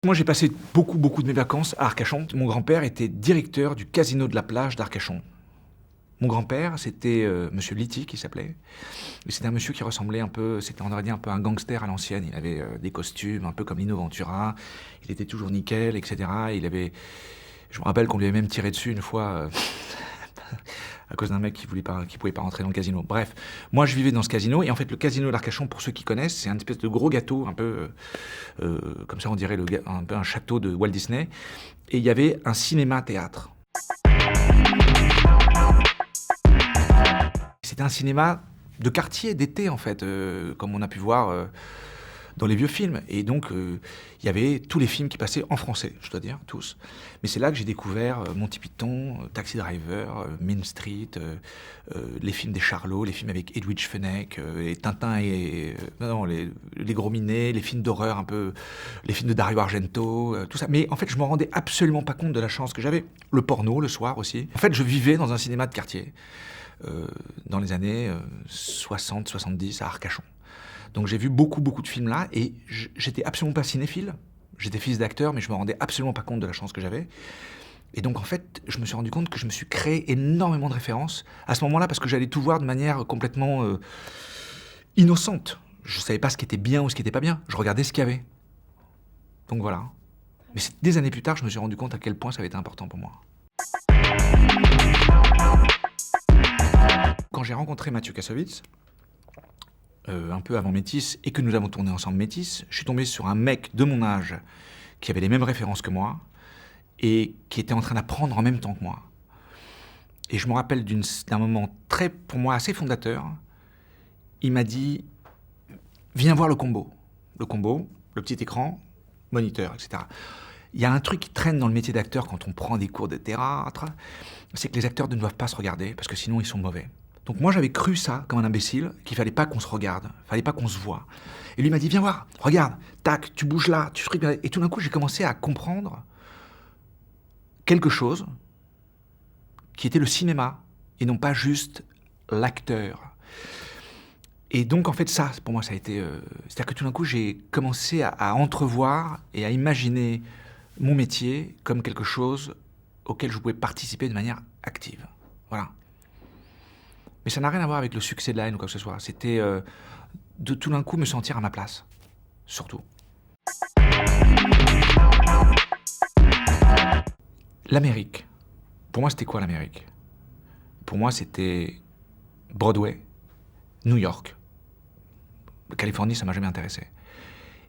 Moi, j'ai passé beaucoup de mes vacances à Arcachon. Mon grand-père était directeur du casino de la plage d'Arcachon. Mon grand-père, c'était Monsieur Liti, qui s'appelait. Et c'était un monsieur qui ressemblait un peu, c'était, on aurait dit, un peu un gangster à l'ancienne. Il avait des costumes, un peu comme Lino Ventura. Il était toujours nickel, etc. Je me rappelle qu'on lui avait même tiré dessus une fois, à cause d'un mec qui pouvait pas rentrer dans le casino. Bref, moi je vivais dans ce casino, et en fait le casino d'Arcachon, pour ceux qui connaissent, c'est un espèce de gros gâteau, un peu comme ça on dirait un peu un château de Walt Disney, et il y avait un cinéma-théâtre. C'était un cinéma de quartier, d'été en fait, comme on a pu voir dans les vieux films. Et donc, il y avait tous les films qui passaient en français, je dois dire, tous. Mais c'est là que j'ai découvert Monty Python, Taxi Driver, Mean Street, les films des Charlots, les films avec Edwidge Fenech, et Tintin et... les Gros Minets, les films d'horreur un peu... les films de Dario Argento, tout ça. Mais en fait, je me rendais absolument pas compte de la chance que j'avais. Le porno, le soir aussi. En fait, je vivais dans un cinéma de quartier, dans les années 60-70 à Arcachon. Donc j'ai vu beaucoup de films là, et j'étais absolument pas cinéphile. J'étais fils d'acteur, mais je me rendais absolument pas compte de la chance que j'avais. Et donc en fait, je me suis rendu compte que je me suis créé énormément de références à ce moment-là, parce que j'allais tout voir de manière complètement innocente. Je savais pas ce qui était bien ou ce qui était pas bien. Je regardais ce qu'il y avait. Donc voilà. Mais c'est des années plus tard, je me suis rendu compte à quel point ça avait été important pour moi. Quand j'ai rencontré Mathieu Kassovitz, un peu avant Métis, et que nous avons tourné ensemble Métis, je suis tombé sur un mec de mon âge qui avait les mêmes références que moi et qui était en train d'apprendre en même temps que moi. Et je me rappelle d'un moment pour moi, assez fondateur. Il m'a dit « Viens voir le combo ». Le combo, le petit écran, moniteur, etc. Il y a un truc qui traîne dans le métier d'acteur quand on prend des cours de théâtre, c'est que les acteurs ne doivent pas se regarder parce que sinon ils sont mauvais. Donc moi j'avais cru ça, comme un imbécile, qu'il fallait pas qu'on se regarde, fallait pas qu'on se voit. Et lui m'a dit, viens voir, regarde, tac, tu bouges là, tu frites. Et tout d'un coup j'ai commencé à comprendre quelque chose qui était le cinéma, et non pas juste l'acteur. Et donc en fait ça, pour moi ça a été... c'est-à-dire que tout d'un coup j'ai commencé à entrevoir et à imaginer mon métier comme quelque chose auquel je pouvais participer de manière active. Voilà. Mais ça n'a rien à voir avec le succès de la haine ou quoi que ce soit. C'était de tout d'un coup me sentir à ma place. Surtout. L'Amérique. Pour moi, c'était quoi l'Amérique? Pour moi, c'était Broadway, New York. La Californie, ça m'a jamais intéressé.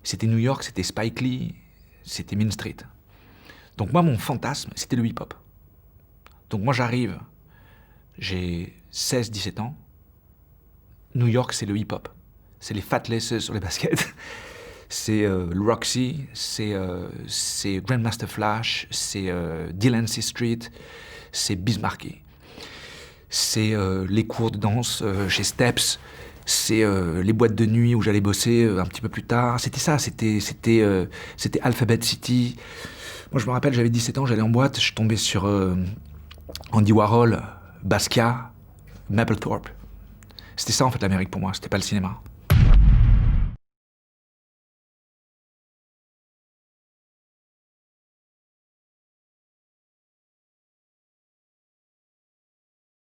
C'était New York, c'était Spike Lee, c'était Mean Street. Donc moi, mon fantasme, c'était le hip-hop. Donc moi, j'arrive, j'ai 16-17 ans. New York, c'est le hip-hop. C'est les Fat Laces sur les baskets. C'est le Roxy, c'est Grandmaster Flash, c'est Delancey Street, c'est Bismarcky. C'est les cours de danse chez Steps, c'est les boîtes de nuit où j'allais bosser un petit peu plus tard. C'était ça, c'était Alphabet City. Moi, je me rappelle, j'avais 17 ans, j'allais en boîte, je tombais sur Andy Warhol, Basquiat, Mapplethorpe. C'était ça, en fait, l'Amérique pour moi, c'était pas le cinéma.